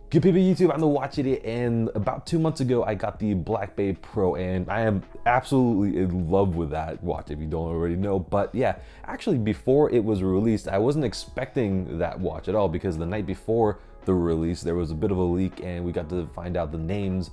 Good people YouTube, I'm the Watch Idiot, and about 2 months ago I got the Black Bay Pro, and I am absolutely in love with that watch if you don't already know. But yeah, actually before it was released, I wasn't expecting that watch at all, because the night before the release there was a bit of a leak and we got to find out the names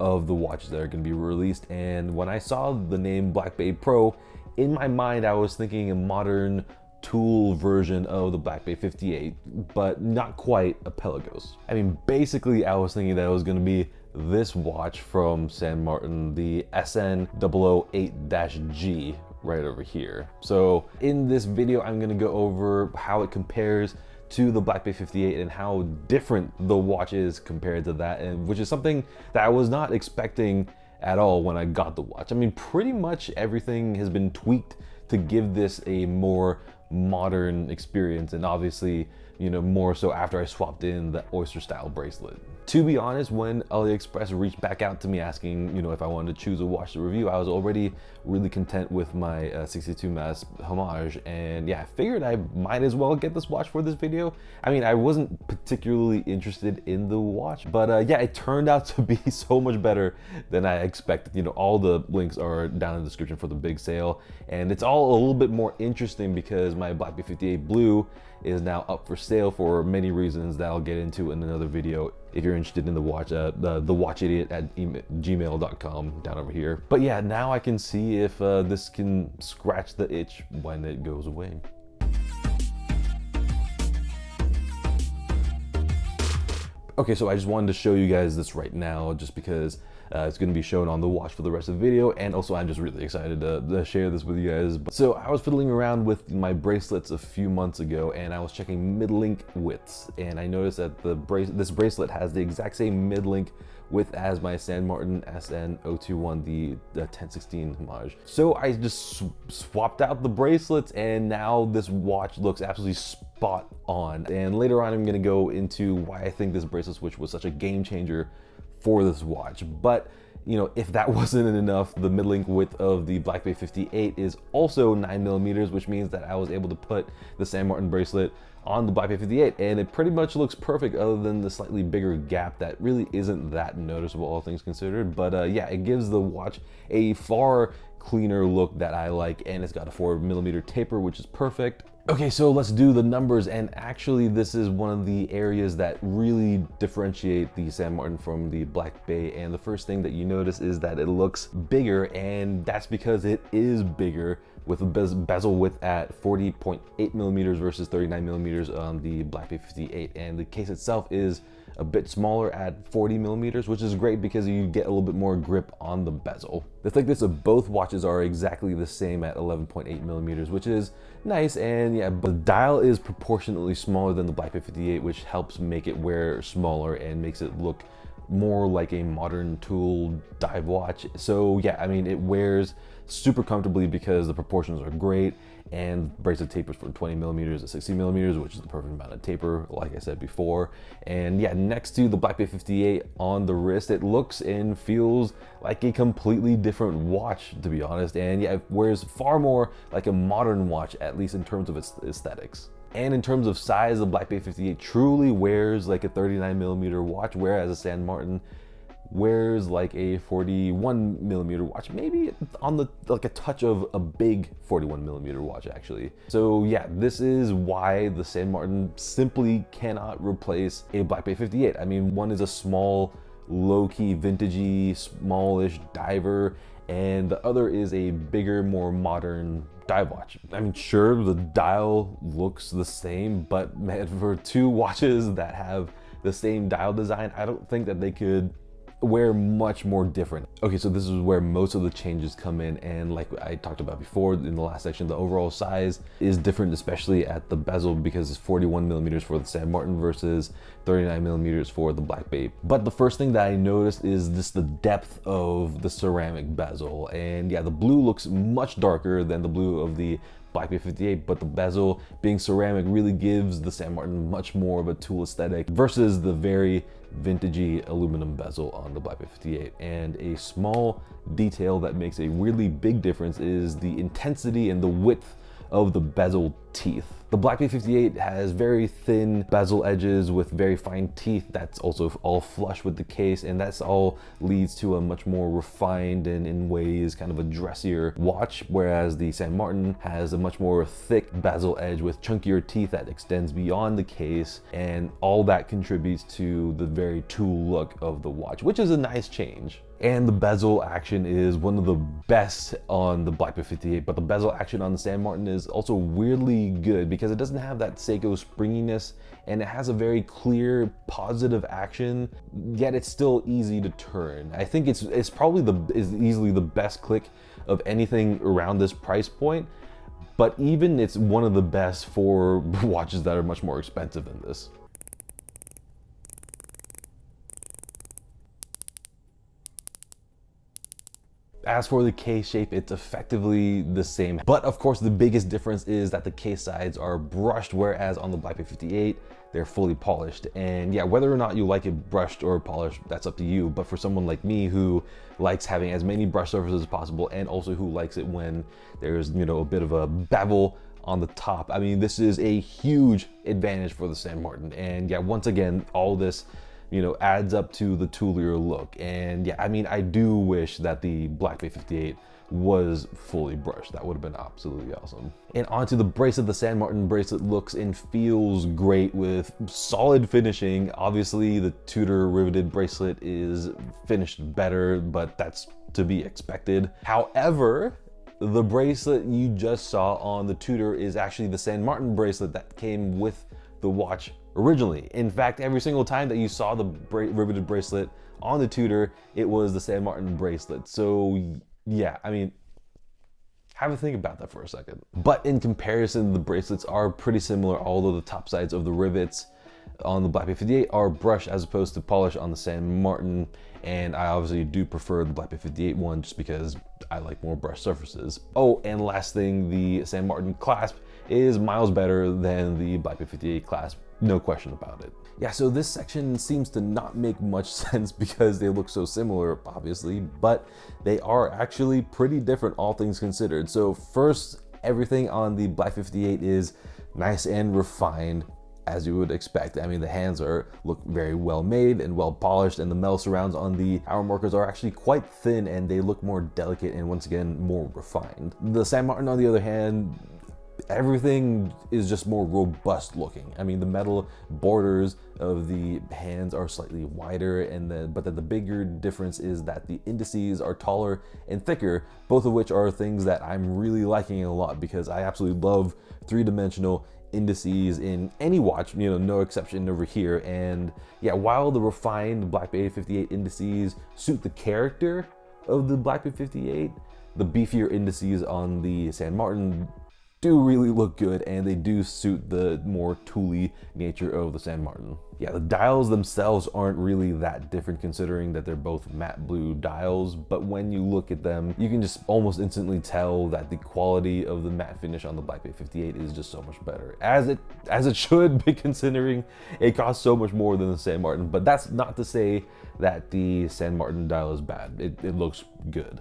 of the watches that are going to be released. And when I saw the name Black Bay Pro, in my mind I was thinking a modern tool version of the Black Bay 58, but not quite a Pelagos. I mean, basically I was thinking that it was going to be this watch from San Martin, the SN008-G, right over here. So in this video I'm going to go over how it compares to the Black Bay 58 and how different the watch is compared to that, and which is something that I was not expecting at all when I got the watch. I mean, pretty much everything has been tweaked to give this a more modern experience, and obviously, you know, more so after I swapped in the oyster style bracelet. To be honest, when AliExpress reached back out to me asking, you know, if I wanted to choose a watch to review, I was already really content with my 62 mass homage, and yeah, I figured I might as well get this watch for this video. I mean, I wasn't particularly interested in the watch, but yeah, it turned out to be so much better than I expected. You know, all the links are down in the description for the big sale, and it's all a little bit more interesting because my Black Bay 58 Blue is now up for sale for many reasons that I'll get into in another video if you're interested in the watch. The watchidiot@gmail.com down over here. But yeah, now I can see if this can scratch the itch when it goes away. Okay, so I just wanted to show you guys this right now just because it's going to be shown on the watch for the rest of the video, and also I'm just really excited to share this with you guys. So I was fiddling around with my bracelets a few months ago, and I was checking mid-link widths, and I noticed that this bracelet has the exact same mid-link width as my San Martin SN008-G, the 1016 homage. So I just swapped out the bracelets, and now this watch looks absolutely spot on. And later on I'm going to go into why I think this bracelet switch was such a game changer for this watch. But you know, if that wasn't enough, the mid-link width of the Black Bay 58 is also 9mm, which means that I was able to put the San Martin bracelet on the Black Bay 58, and it pretty much looks perfect other than the slightly bigger gap that really isn't that noticeable, all things considered. But yeah, it gives the watch a far cleaner look that I like, and it's got a 4mm taper, which is perfect. Okay, so let's do the numbers, and actually this is one of the areas that really differentiate the San Martin from the Black Bay. And the first thing that you notice is that it looks bigger, and that's because it is bigger, with a bezel width at 40.8mm versus 39mm on the Black Bay 58. And the case itself is a bit smaller at 40mm, which is great because you get a little bit more grip on the bezel. The thickness of both watches are exactly the same at 11.8mm, which is nice. And yeah, but the dial is proportionately smaller than the Black Bay 58, which helps make it wear smaller and makes it look more like a modern tool dive watch. So yeah, I mean, it wears super comfortably because the proportions are great, and bracelet tapers from 20mm to 60mm, which is the perfect amount of taper, like I said before. And yeah, next to the Black Bay 58 on the wrist, it looks and feels like a completely different watch, to be honest. And yeah, it wears far more like a modern watch, at least in terms of its aesthetics. And in terms of size, the Black Bay 58 truly wears like a 39mm watch, whereas a San Martin wears like a 41mm watch, maybe on the like a touch of a big 41mm watch actually. So yeah, this is why the San Martin simply cannot replace a Black Bay 58. I mean, one is a small, low-key, vintagey, smallish diver, and the other is a bigger, more modern dive watch. I mean, sure, the dial looks the same, but man, for two watches that have the same dial design, I don't think that they could wear much more different. Okay, so this is where most of the changes come in, and like I talked about before in the last section, the overall size is different, especially at the bezel, because it's 41mm for the San Martin versus 39mm for the Black Bay. But the first thing that I noticed is just the depth of the ceramic bezel, and yeah, the blue looks much darker than the blue of the Black Bay 58, but the bezel being ceramic really gives the San Martin much more of a tool aesthetic versus the very vintagey aluminum bezel on the Black Bay 58. And a small detail that makes a really big difference is the intensity and the width of the bezel teeth. The Black Bay 58 has very thin bezel edges with very fine teeth. That's also all flush with the case, and that's all leads to a much more refined and in ways kind of a dressier watch, whereas the San Martin has a much more thick bezel edge with chunkier teeth that extends beyond the case, and all that contributes to the very tool look of the watch, which is a nice change. And the bezel action is one of the best on the Black Bay 58, but the bezel action on the San Martin is also weirdly good because it doesn't have that Seiko springiness, and it has a very clear positive action, yet it's still easy to turn. I think it's probably easily the best click of anything around this price point, but even it's one of the best for watches that are much more expensive than this. As for the case shape, it's effectively the same. But of course, the biggest difference is that the case sides are brushed, whereas on the Black Bay 58, they're fully polished. And yeah, whether or not you like it brushed or polished, that's up to you. But for someone like me who likes having as many brush surfaces as possible, and also who likes it when there's, you know, a bit of a bevel on the top, I mean, this is a huge advantage for the San Martin. And yeah, once again, all this, you know, adds up to the toolier look. And yeah, I mean, I do wish that the Black Bay 58 was fully brushed. That would have been absolutely awesome. And onto the bracelet. The San Martin bracelet looks and feels great with solid finishing. Obviously, the Tudor riveted bracelet is finished better, but that's to be expected. However, the bracelet you just saw on the Tudor is actually the San Martin bracelet that came with the watch originally. In fact, every single time that you saw the riveted bracelet on the Tudor, it was the San Martin bracelet. So yeah, I mean, have a think about that for a second. But in comparison, the bracelets are pretty similar, although the top sides of the rivets on the Black Bay 58 are brushed as opposed to polished on the San Martin. And I obviously do prefer the Black Bay 58 one just because I like more brushed surfaces. Oh, and last thing, the San Martin clasp is miles better than the Black Bay 58 clasp, no question about it. Yeah, so this section seems to not make much sense because they look so similar, obviously, but they are actually pretty different, all things considered. So first, everything on the Black 58 is nice and refined, as you would expect. I mean, the hands look very well made and well polished, and the metal surrounds on the hour markers are actually quite thin, and they look more delicate and once again more refined. The San Martin, on the other hand, everything is just more robust looking. I mean, the metal borders of the hands are slightly wider, but then the bigger difference is that the indices are taller and thicker, both of which are things that I'm really liking a lot because I absolutely love three-dimensional indices in any watch, you know, no exception over here. And yeah, while the refined Black Bay 58 indices suit the character of the Black Bay 58, the beefier indices on the San Martin do really look good, and they do suit the more tooly nature of the San Martin. Yeah, the dials themselves aren't really that different considering that they're both matte blue dials, but when you look at them, you can just almost instantly tell that the quality of the matte finish on the Black Bay 58 is just so much better, as it should be considering it costs so much more than the San Martin. But that's not to say that the San Martin dial is bad. It looks good.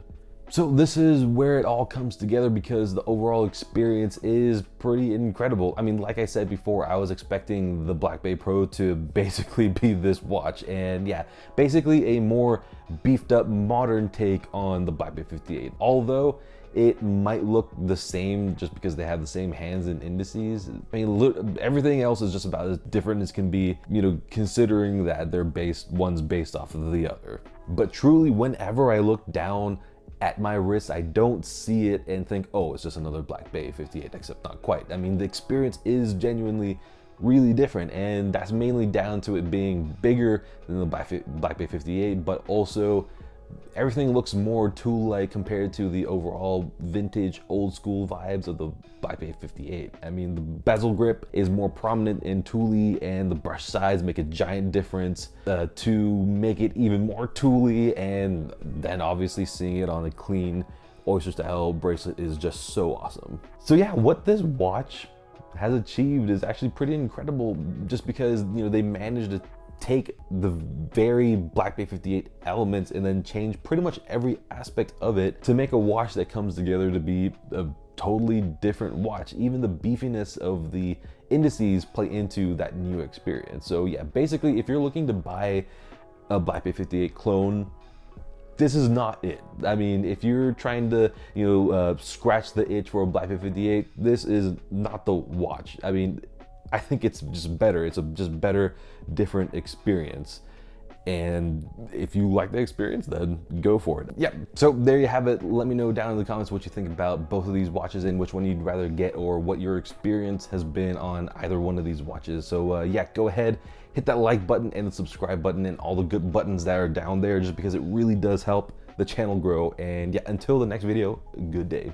So this is where it all comes together because the overall experience is pretty incredible. I mean, like I said before, I was expecting the Black Bay Pro to basically be this watch, and yeah, basically a more beefed up modern take on the Black Bay 58. Although it might look the same just because they have the same hands and indices. I mean, look, everything else is just about as different as can be, you know, considering that one's based off of the other. But truly, whenever I look down at my wrist, I don't see it and think, oh, it's just another Black Bay 58, except not quite. I mean, the experience is genuinely really different, and that's mainly down to it being bigger than the Black Bay 58, but also everything looks more tool-like compared to the overall vintage old school vibes of the Black Bay 58. I mean, the bezel grip is more prominent and tooly, and the brush sides make a giant difference to make it even more tooly, and then obviously seeing it on a clean oyster style bracelet is just so awesome. So yeah, what this watch has achieved is actually pretty incredible, just because, you know, they managed to take the very Black Bay 58 elements and then change pretty much every aspect of it to make a watch that comes together to be a totally different watch. Even the beefiness of the indices play into that new experience. So yeah, basically if you're looking to buy a Black Bay 58 clone, this is not it. I mean, if you're trying to, scratch the itch for a Black Bay 58, this is not the watch. I mean, I think it's just better. It's a just better, different experience. And if you like the experience, then go for it. Yeah, so there you have it. Let me know down in the comments what you think about both of these watches and which one you'd rather get, or what your experience has been on either one of these watches. So yeah, go ahead, hit that like button and the subscribe button and all the good buttons that are down there, just because it really does help the channel grow. And yeah, until the next video, good day.